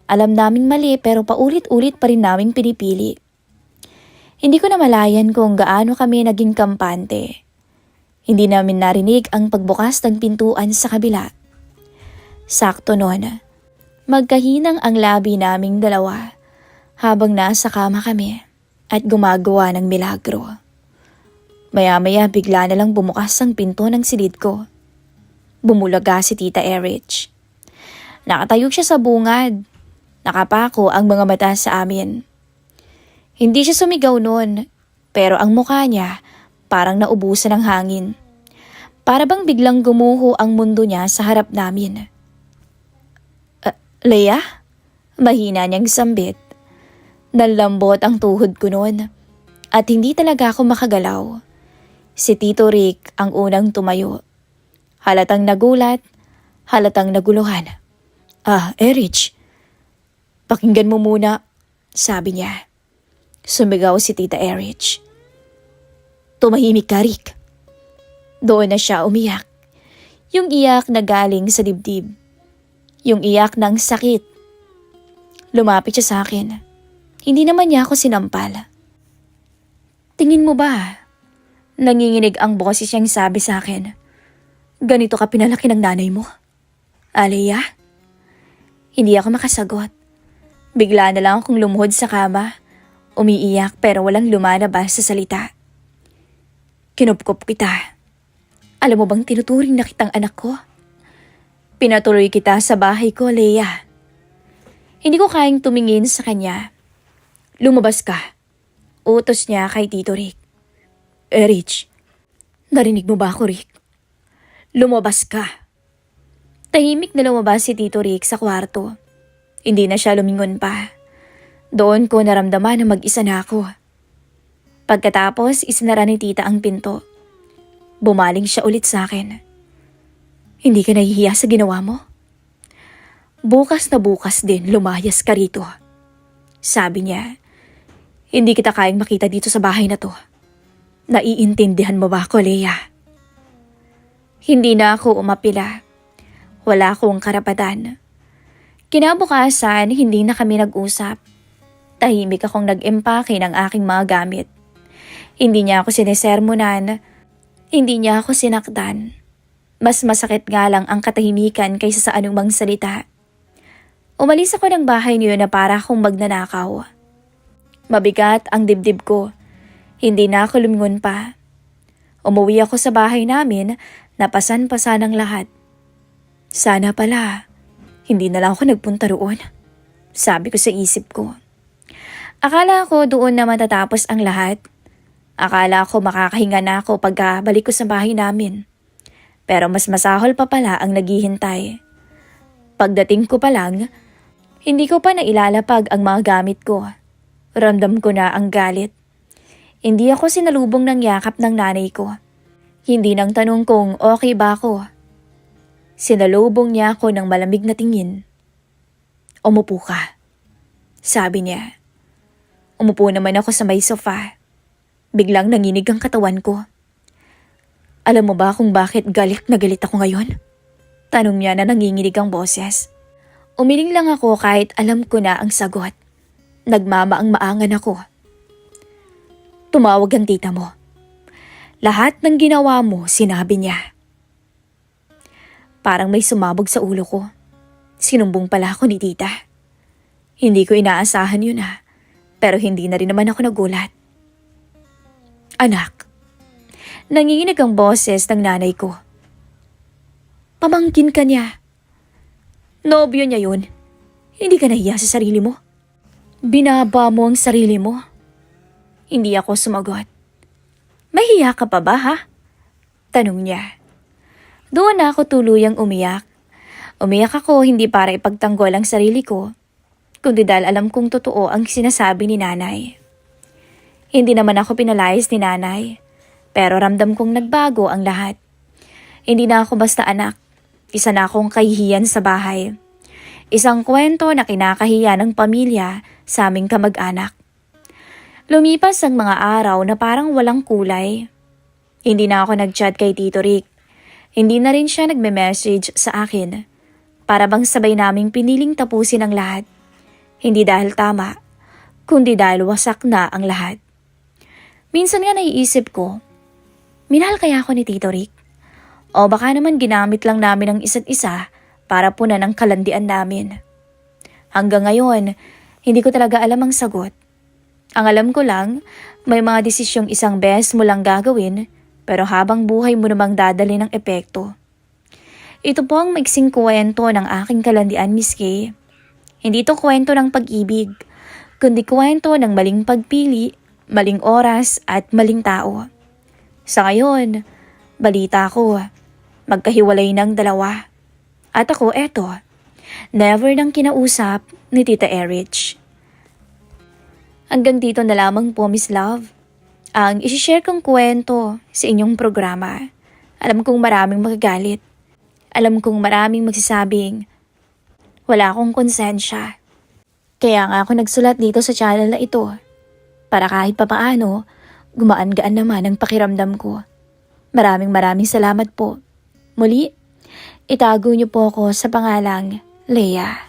A: Alam naming mali pero paulit-ulit pa rin naming pinipili. Hindi ko na malayan kung gaano kami naging kampante. Hindi namin narinig ang pagbukas ng pintuan sa kabila. Sakto noon, magkahinang ang labi naming dalawa habang nasa kama kami at gumagawa ng milagro. Maya-maya bigla na lang bumukas ang pinto ng silid ko. Bumulaga si Tita Erich. Nakatayo siya sa bungad. Nakapako ang mga mata sa amin. Hindi siya sumigaw noon, pero ang mukha niya parang naubusan ng hangin. Para bang biglang gumuho ang mundo niya sa harap namin. Leia? Mahina niyang sambit. Nalambot ang tuhod ko noon at hindi talaga ako makagalaw. Si Tito Rick ang unang tumayo. Halatang nagulat, halatang naguluhan. Erich, pakinggan mo muna, sabi niya. Sumigaw si Tita Erich. Tumahimik ka, Rick. Doon na siya umiyak. Yung iyak na galing sa dibdib. Yung iyak ng sakit. Lumapit siya sa akin. Hindi naman niya ako sinampal. Tingin mo ba? Nanginginig ang boses niyang sabi sa akin. Ganito ka pinalaki ng nanay mo? Alea? Hindi ako makasagot. Bigla na lang akong lumuhod sa kama. Umiiyak pero walang lumalabas sa salita. Kinupkop kita. Alam mo bang tinuturing na kitang anak ko? Pinatuloy kita sa bahay ko, Leia. Hindi ko kayang tumingin sa kanya. Lumabas ka. Utos niya kay Tito Rick. Rich, narinig mo ba ako, Rick? Lumabas ka. Tahimik na lumabas si Tito Rick sa kwarto. Hindi na siya lumingon pa. Doon ko naramdaman na mag-isa na ako. Pagkatapos, isinara ni tita ang pinto. Bumaling siya ulit sa akin. Hindi ka nahihiya sa ginawa mo? Bukas na bukas din lumayas ka rito. Sabi niya, hindi kita kayang makita dito sa bahay na to. Naiintindihan mo ba ako, Leia? Hindi na ako umapila. Wala akong karapatan. Kinabukasan, hindi na kami nag-usap. Tahimik akong nag-empake ng aking mga gamit. Hindi niya ako sinisermonan. Hindi niya ako sinaktan. Mas masakit nga lang ang katahimikan kaysa sa anumang salita. Umalis ako ng bahay niyo na para akong magnanakaw. Mabigat ang dibdib ko. Hindi na ako lumingon pa. Umuwi ako sa bahay namin na pasan-pasan ang lahat. Sana pala, hindi na lang ako nagpunta roon. Sabi ko sa isip ko. Akala ko doon na matatapos ang lahat. Akala ko makakahinga na ako pagkabalik ko sa bahay namin. Pero mas masahol pa pala ang naghihintay. Pagdating ko pa lang, hindi ko pa nailalapag ang mga gamit ko. Ramdam ko na ang galit. Hindi ako sinalubong ng yakap ng nanay ko. Hindi nang tanong kung okay ba ako. Sinalubong niya ako ng malamig na tingin. Umupo ka, sabi niya. Umupo naman ako sa may sofa. Biglang nanginig ang katawan ko. Alam mo ba kung bakit galit na galit ako ngayon? Tanong niya na nanginginig ang boses. Umiling lang ako kahit alam ko na ang sagot. Nagmamaang-maangan ako. Tumawag ang tita mo. Lahat ng ginawa mo, sinabi niya. Parang may sumabog sa ulo ko. Sinumbong pala ako ni tita. Hindi ko inaasahan yun pero hindi na rin naman ako nagulat. Anak, nanginginig ang boses ng nanay ko. Pamangkin ka niya. Nobyo niya yun. Hindi ka nahiya sa sarili mo. Binaba mo ang sarili mo. Hindi ako sumagot. Mahiya ka pa ba Tanong niya. Doon na ako tuluyang umiyak. Umiyak ako hindi para ipagtanggol ang sarili ko, kundi dahil alam kong totoo ang sinasabi ni nanay. Hindi naman ako pinalayas ni nanay, pero ramdam kong nagbago ang lahat. Hindi na ako basta anak. Isa na akong kahihiyan sa bahay. Isang kwento na kinakahiya ng pamilya sa aming kamag-anak. Lumipas ang mga araw na parang walang kulay. Hindi na ako nag-chat kay Tito Rick. Hindi na rin siya nagme-message sa akin. Para bang sabay naming piniling tapusin ang lahat. Hindi dahil tama, kundi dahil wasak na ang lahat. Minsan nga naiisip ko, minahal kaya ako ni Tito Rick? O baka naman ginamit lang namin ang isa't isa para punan ang kalandian namin. Hanggang ngayon, hindi ko talaga alam ang sagot. Ang alam ko lang, may mga desisyong isang beses mo lang gagawin, pero habang buhay mo namang dadali ng epekto. Ito po ang maiksing kwento ng aking kalandian, Miss Kay. Hindi ito kwento ng pag-ibig, kundi kwento ng maling pagpili, maling oras at maling tao. Sa ngayon, balita ko, magkahiwalay ng dalawa. At ako eto, never nang kinausap ni Tita Erich. Hanggang dito na lamang po, Miss Love, ang isishare kong kwento sa inyong programa. Alam kong maraming magagalit. Alam kong maraming magsasabing, wala akong konsensya. Kaya nga ako nagsulat dito sa channel na ito, para kahit papaano, gumaan-gaan naman ang pakiramdam ko. Maraming salamat po. Muli, itago niyo po ako sa pangalang Leia.